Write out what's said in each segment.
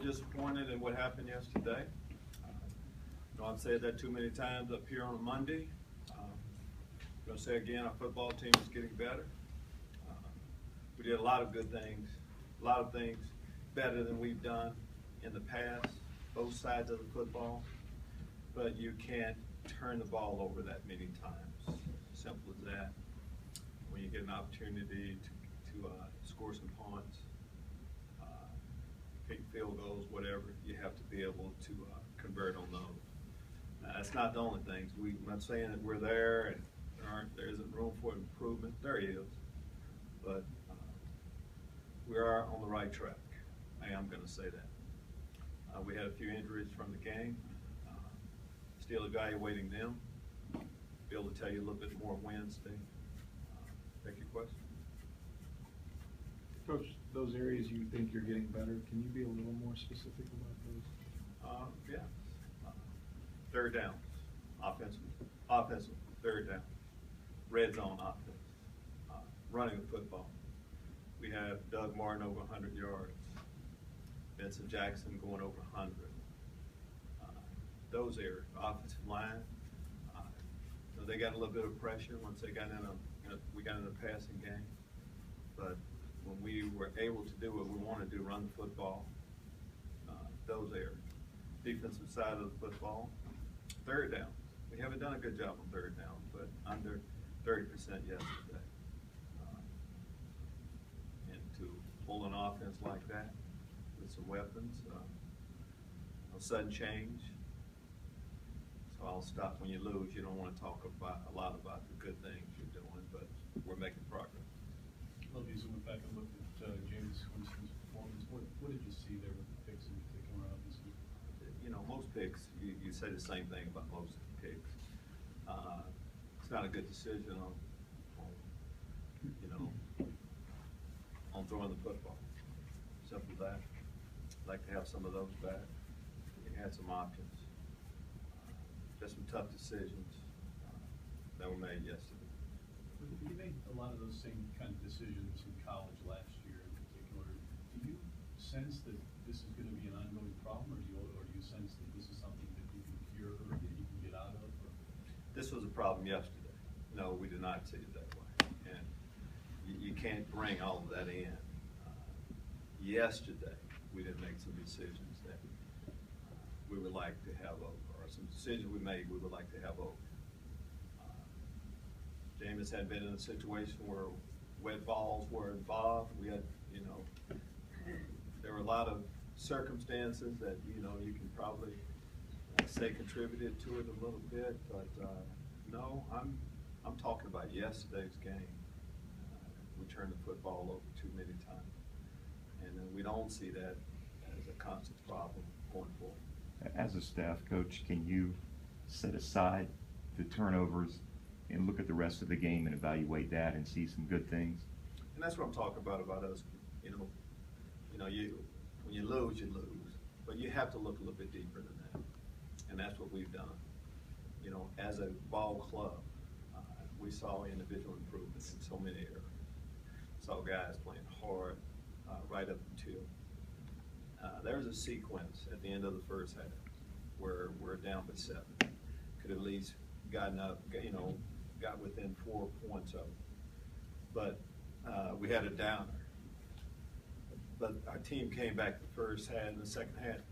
disappointed in what happened yesterday. I've said that too many times up here on a Monday. I'm going to say again, our football team is getting better. We did a lot of good things, a lot of things better than we've done in the past, both sides of the football. But you can't turn the ball over that many times. Simple as that. When you get an opportunity to score some points, kick field goals, whatever, you have to be able to convert on those. That's not the only things. I'm not saying that we're there and there isn't room for improvement. There is, but we are on the right track. I am going to say that. We had a few injuries from the game. Still evaluating them. Be able to tell you a little bit more Wednesday. Thank you. Question. Coach, those areas you think you're getting better, can you be a little more specific about those? Yeah. Third downs, offensive, third down, red zone offense, running the football. We have Doug Martin over 100 yards, Vincent Jackson going over 100. Those areas, offensive line, they got a little bit of pressure once they got we got in a passing game. But when we were able to do what we want to do, run the football, those areas, defensive side of the football. Third down. We haven't done a good job on third down, but under 30% yesterday. And to pull an offense like that with some weapons, a sudden change. So I'll stop. When you lose, you don't want to talk a lot about the good things you're doing, but we're making progress. Lovie, as we went back and looked at James Winston's performance, what did you see there with the picks in particular, obviously? Most picks, you say the same thing about most picks. It's not a good decision on throwing the football. Simple as that. I'd like to have some of those back. We had some options. Just some tough decisions that were made yesterday. You made a lot of those same kind of decisions in college last year in particular. Do you sense that this is going to be an ongoing problem, or do you sense that this is something that you can cure or that you can get out of? Or? This was a problem yesterday. No, we did not see it that way. And you can't bring all of that in. Yesterday, we did make some decisions that we would like to have over, or some decisions we made we would like to have over. James had been in a situation where wet balls were involved. We had, there were a lot of circumstances that, you can probably say contributed to it a little bit, but no, I'm talking about yesterday's game. We turned the football over too many times, and we don't see that as a constant problem going forward. As a staff coach, can you set aside the turnovers and look at the rest of the game and evaluate that and see some good things? And that's what I'm talking about us. When you lose, but you have to look a little bit deeper than that, and that's what we've done. As a ball club, we saw individual improvements in so many areas. Saw guys playing hard right up until there was a sequence at the end of the first half where we're down by 7. Could at least gotten up, got within 4 points of it. But we had a downer. But our team came back the first half, and the second half,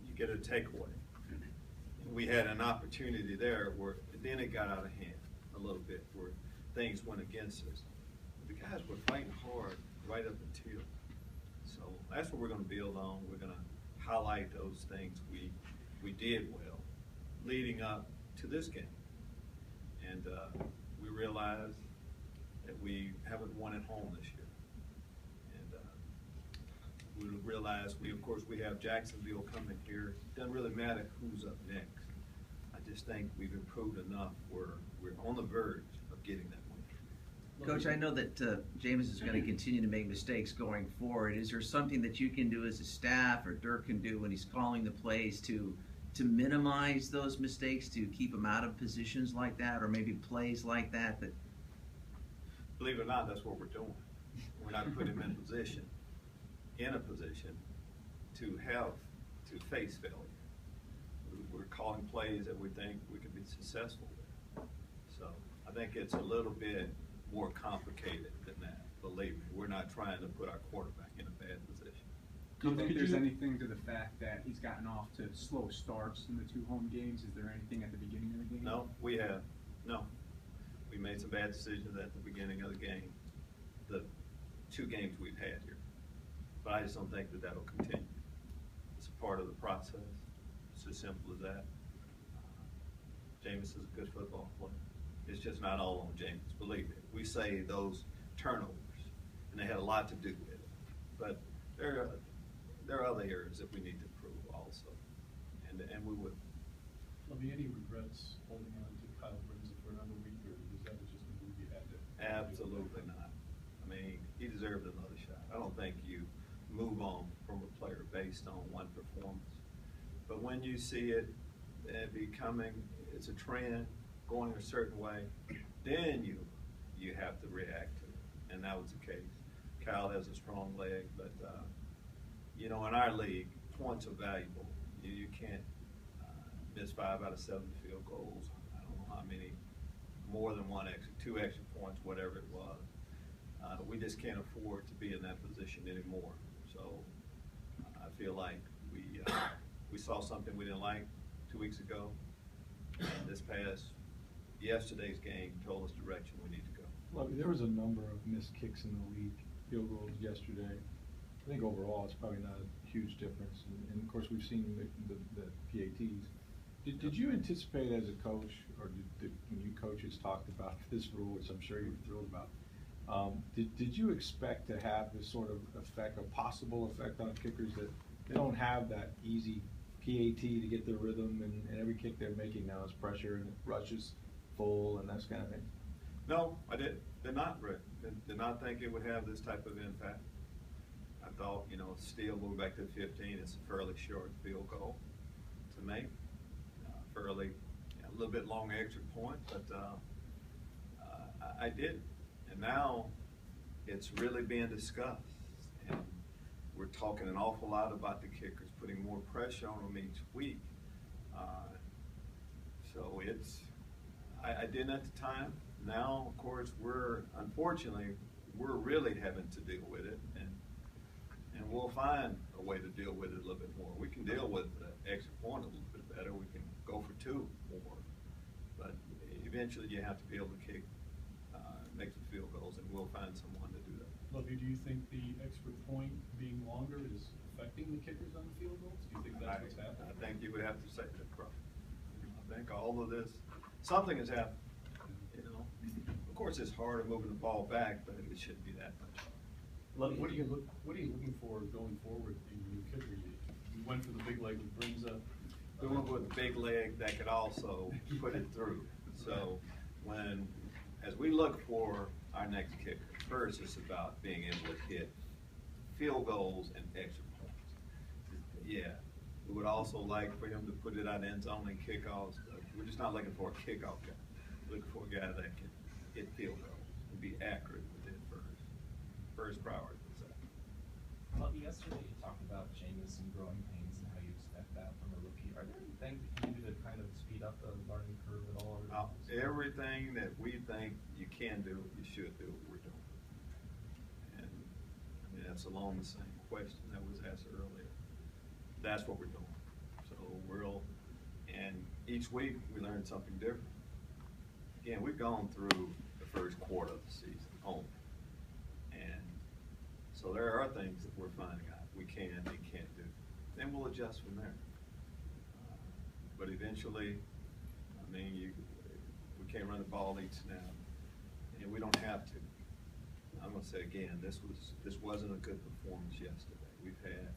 you get a takeaway. And we had an opportunity there where then it got out of hand a little bit, where things went against us. The guys were fighting hard right up until. So that's what we're going to build on. We're going to highlight those things we did well leading up to this game. And we realize that we haven't won at home this year. And we realize we have Jacksonville coming here. It doesn't really matter who's up next. I just think we've improved enough where we're on the verge of getting that win. Coach, I know that James is going to continue to make mistakes going forward. Is there something that you can do as a staff or Dirk can do when he's calling the plays to minimize those mistakes, to keep him out of positions like that, or maybe plays like that? Believe it or not, that's what we're doing. We're not putting him in a position to have to face failure. We're calling plays that we think we can be successful with. So I think it's a little bit more complicated than that. Believe me, we're not trying to put our quarterback in a bad position. Do you think there's anything to the fact that he's gotten off to slow starts in the 2 home games? Is there anything at the beginning of the game? No, we have. No. We made some bad decisions at the beginning of the game, the 2 games we've had here. But I just don't think that that'll continue. It's a part of the process. It's as simple as that. Jameis is a good football player. It's just not all on Jameis. Believe me. We say those turnovers, and they had a lot to do with it. But there are other areas that we need to improve also, and we will. Lovie, any regrets holding on to Kyle Brinson for another week, or was that just a move you had to? Absolutely not. I mean, he deserved another shot. I don't think you move on from a player based on one performance. But when you see it becoming, it's a trend going a certain way, then you have to react to it, and that was the case. Kyle has a strong leg, but you know, in our league, points are valuable. You can't miss 5 out of 7 field goals. I don't know how many, more than 2 extra points, whatever it was. We just can't afford to be in that position anymore. So I feel like we saw something we didn't like 2 weeks ago, and yesterday's game told us the direction we need to go. Lovie, there was a number of missed kicks in the league, field goals yesterday. I think overall it's probably not a huge difference, and of course we've seen the PATs. Did you anticipate as a coach, or when you coaches talked about this rule, which I'm sure you were thrilled about, did you expect to have this sort of effect, a possible effect on kickers, that they don't have that easy PAT to get their rhythm, and every kick they're making now is pressure and it rushes full and that kind of thing? No, I did not, Rick. Did not think it would have this type of impact. I thought, you know, still moving back to 15, it's a fairly short field goal to make. A little bit long extra point, but I did. And now it's really being discussed. And we're talking an awful lot about the kickers, putting more pressure on them each week. So I didn't at the time. Now, of course, unfortunately, we're really having to deal with it, and we'll find a way to deal with it a little bit more. We can deal with the extra point a little bit better. We can go for 2 more, but eventually you have to be able to make some field goals, and we'll find someone to do that. Lovie, do you think the extra point being longer is affecting the kickers on the field goals? Do you think that's what's happening? I think you would have to say that, Crawford. I think all of this, something has happened. You know, of course, it's harder moving the ball back, but it shouldn't be that much. Lovie, what are you looking for going forward in your new kicker? You went for the big leg with Brinza. We went with a big leg that could also put it through. So as we look for our next kicker, first it's about being able to hit field goals and extra points. Yeah, we would also like for him to put it out end zone and kickoffs. We're just not looking for a kickoff guy. We're looking for a guy that can hit field goals and be accurate with it first priority. Lovie, yesterday you talked about Jameis and growing pains and how you expect that from a rookie. Are there any things that you can do to kind of speed up the learning curve at all? Everything that we think you can do, you should do, we're doing. And I mean, that's along the same question that was asked earlier. That's what we're doing. So and each week we learn something different. Again, we've gone through the first quarter of the season only. And so there are things that we're finding out we can and can't do. Then we'll adjust from there. But eventually, I mean, we can't run the ball each snap, and we don't have to. I'm going to say again, this wasn't a good performance yesterday. We've had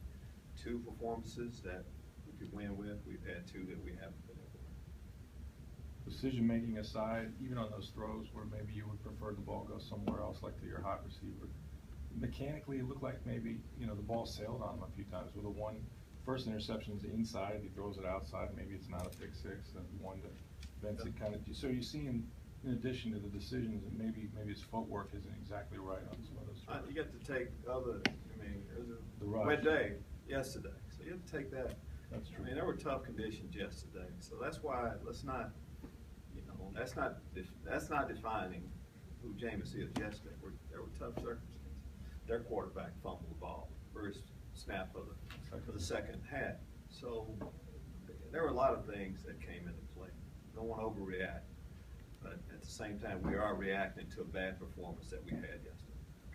2 performances that we could win with. We've had 2 that we haven't been able to win. Decision-making aside, even on those throws where maybe you would prefer the ball go somewhere else, like to your hot receiver, mechanically it looked like maybe, you know, the ball sailed on him a few times. With first interception is inside, he throws it outside, maybe it's not a pick 6, and one that vents it kind of. So you're seeing, in addition to the decisions, that maybe his footwork isn't exactly right on some of those throws. You get to take there's a The rush. wet day yesterday, so you have to take that That's I true. mean, there were tough conditions yesterday, so that's why, let's not, that's not defining who Jameis is yesterday. There were tough circumstances. Their quarterback fumbled the ball first snap of the second half. So there were a lot of things that came into play. Don't want to overreact, but at the same time, we are reacting to a bad performance that we had yesterday.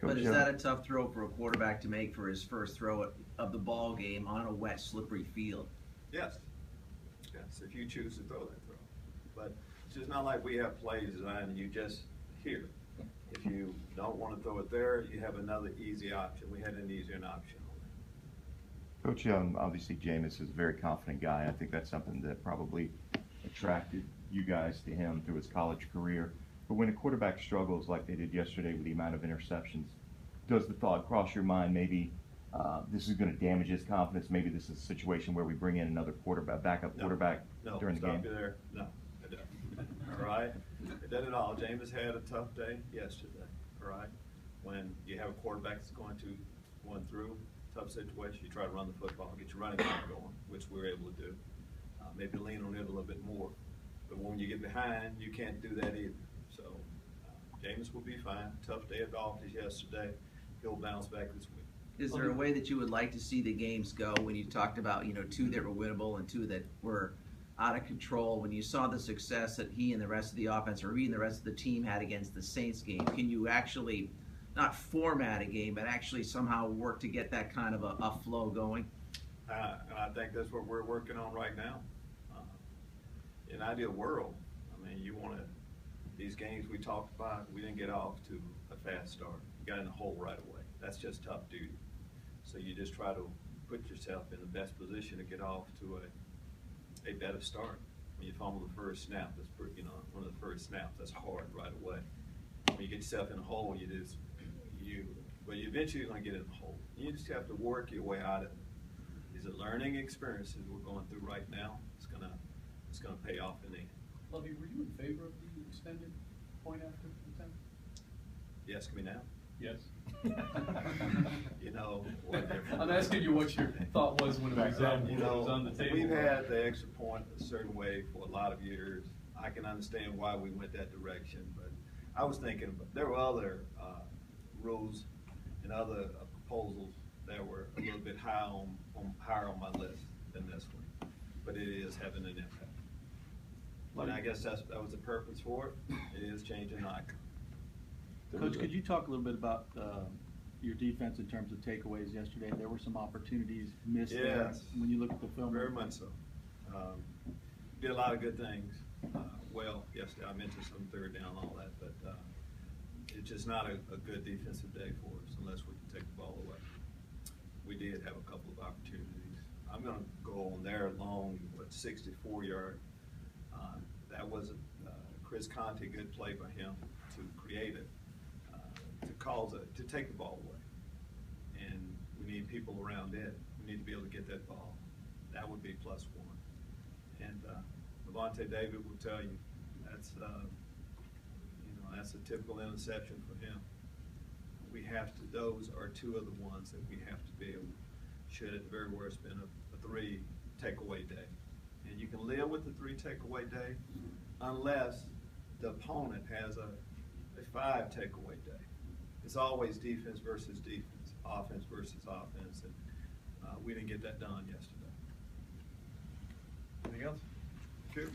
But Coach, is that a tough throw for a quarterback to make for his first throw of the ball game on a wet, slippery field? Yes. Yes, if you choose to throw that throw. But it's just not like we have plays designed and you just here. If you don't want to throw it there, you have another easy option. We had an easier option on that. Coach, obviously Jameis is a very confident guy. I think that's something that probably attracted you guys to him through his college career. But when a quarterback struggles like they did yesterday with the amount of interceptions, does the thought cross your mind maybe this is going to damage his confidence? Maybe this is a situation where we bring in another backup quarterback during the game? No, stop you there. No, it doesn't. All right? It doesn't at all. Jameis had a tough day yesterday, all right? When you have a quarterback that's going through tough situation, you try to run the football, get your running game going, which we were able to do. Maybe lean on it a little bit more. But when you get behind, you can't do that either. So Jameis will be fine. Tough day at the office yesterday. He'll bounce back this week. Is there a way that you would like to see the games go when you talked about, two that were winnable and two that were out of control? When you saw the success that he and the rest of the offense or even the rest of the team had against the Saints game, can you actually not format a game, but actually somehow work to get that kind of a flow going? And I think that's what we're working on right now. In an ideal world, I mean, you want to, these games we talked about, we didn't get off to a fast start. You got in the hole right away. That's just tough duty. So you just try to put yourself in the best position to get off to a better start. When you fumble the first snap, that's pretty, one of the first snaps, that's hard right away. When you get yourself in a hole, but you eventually going to get in the hole. You just have to work your way out of it. These are learning experiences we're going through right now. It's gonna pay off in the end. Lovie, were you in favor of the extended point after the 10? You asking me now? Yes. What different? I'm asking you what your thought was when it was on the table. We've had the extra point a certain way for a lot of years. I can understand why we went that direction, but I was thinking there were other rules and other proposals that were a little bit higher on my list than this one, but it is having an impact. But I guess that was the purpose for it. It is changing the icon. Coach, could you talk a little bit about your defense in terms of takeaways yesterday? There were some opportunities missed there when you look at the film. Very much so. Did a lot of good things. Yesterday I mentioned some third down and all that, but it's just not a good defensive day for us unless we can take the ball away. We did have a couple of opportunities. I'm going to go on there long, 64-yard. That was Chris Conte, good play by him to create it, to take the ball away. And we need people around it. We need to be able to get that ball. That would be +1. And Levante David will tell you that's a typical interception for him. Those are two of the ones that we have to be able. Should at the very worst been a 3 takeaway day. And you can live with the 3 takeaway day unless the opponent has a 5 takeaway day. It's always defense versus defense, offense versus offense, and we didn't get that done yesterday. Anything else? Sure.